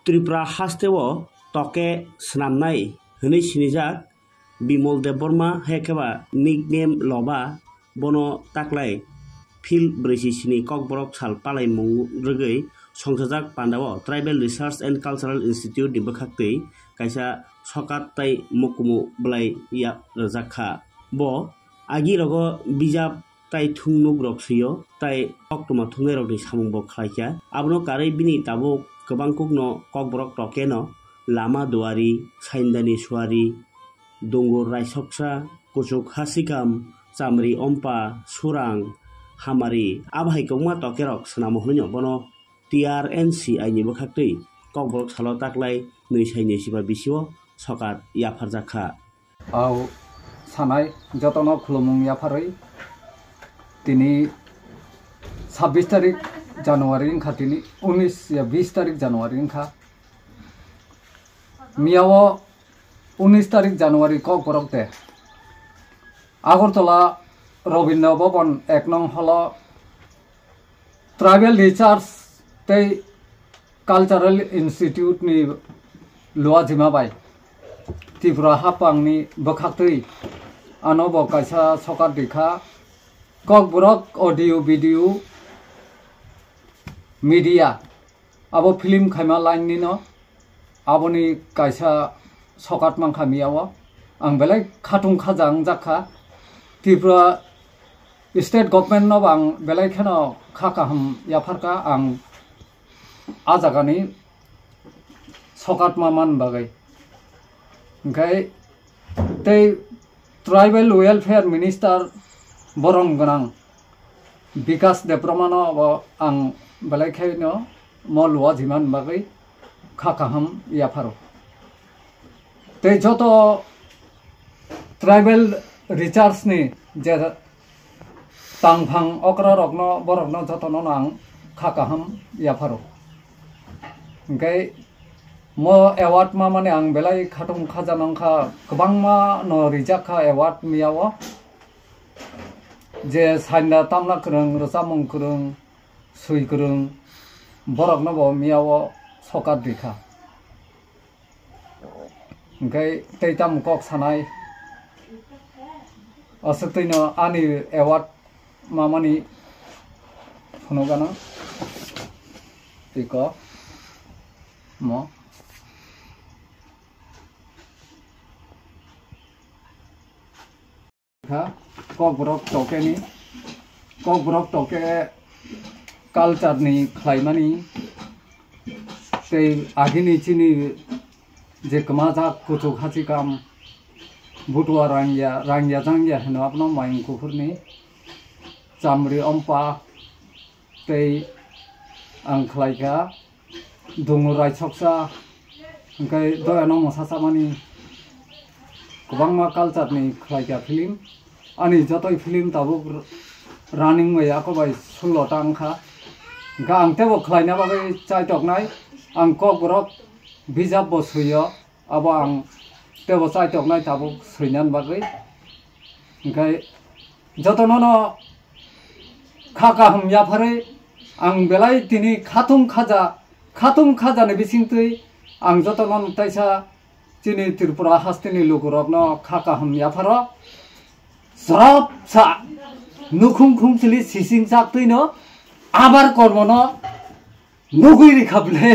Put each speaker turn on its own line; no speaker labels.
त्रिपुरा हास्टेओ टके स्नामनाय हनै सिनिजाक बिमल देबबर्मा हेकेबा निकनेम लबा बनो ताक्लाय फिल ब्रैसि सिनि ककबरक साल पालाय मुं रगै संसाजाक पान्डाव tribal research and cultural institute नि बखाक्तै कायसा सकात ताई मुकुमु ब्लाय या रजाखा बो आगि रगो बिजाब ताई थुंनुक रक्सियो ताई अक्टमा थुंनाय रगनि सामुं बो खायखा आबनो कारै बिनि ताबो गोबां कुगनो ककबरक टकेनो लामा दुवारी साइन्दानि सुवारी दंगुर रायसक्सा कुचुक हासिकाम चामरी अम्पा सुरां हामारी आबहाय गौमा टकेरक सनामो हनो बनो TRNCI नि बखाक्तै ककबरक सालो ताक्लाय नै साइनि सिबा बिसिओ सकात याफार जाखा
आव सानाय जतन खुलुमुं याफारै तिनी 26 तारिख जानुवारी खातिनि 19 या 20 तारिख जानुवारी खा मियाव 19 तारिख जानुवारी ककबरक ते आगरतला रवीन्द्र भवन 1 नং हल ट्राइबेल रिसार्च ते कल्चरल इंस्टीट्यूट नि लुआ जिमाबाय त्रिपुरा हापांनि बखाक्तै आनो बकायसा सकात दिखा ककबरक ऑडियो वीडियो मीडिया आबो फिल्म खायमा लाइन नि न आबोनि कायसा सकात मांखा मियाव आं बेलाय खाथुं खाजां जाखा त्रिपुरा स्टेट गवर्नमेंट न आं बेलाय खान खाकाहम याफारका आं आजागानि सकात मामान बागै ओंखाय तै ट्राइबेल वेलफेयर मिनिस्टार बरं गनां विकास देब्रमान आं बेलायखायनो मलुआ जिमान बागै खाकाहम याफारो तै जत ट्राइबेल रिसार्च नि जे तांफां अक्रा रग्न बरग्न जतन आं खाकाहम याफारो ओंखाय मो एवार्ड मा माने आं बेलाय खाथुं खाजानांखा गोबां मा न रिजाखा एवार्ड मियाव जे साइना तामना करं रसामुं करं सुइ करं बरग्न बो मियाव सकात दिखा ओंखाय तैताम कक सानाय असतैनो आनि एवार्ड मामानि फनगाना इको म ककबरक टके कल्चर नि खायमानि तै आगिनि चिनि जे कमाजा कुचुक हासिकाम बुटुआ रांगिया जांगिया होनो आपनो माइं कुफुरनि चामरी अम्पा तै आं खालायगा दंगुर रायसक्सा ओंखाय दयानो मसासामानि गोबां मा कल्चर नि खालायगा फिल्म आनि जतय फिल्म ताबो रानिं मै आखबाय 16 ता अंखा गा आं तेबो खालायना बागै चाइटकनाय आं ककबरक बिजाब बसुयो अब आं तेबो चाइटकनाय ताबो सैनान बागै ओंखाय जतननो खाकाहम याफारै आं बेलाय तिनि खाथुं खाजानि बिसिंतै आं जतनन तैसा चिनि त्रिपुरा हास्टेनि लोगरकनो खाकाहम याफार सरब सा नुखुं खुंसलि सिसिं साक्तैनो आबार कर्मनो नुगुइ रिखाबले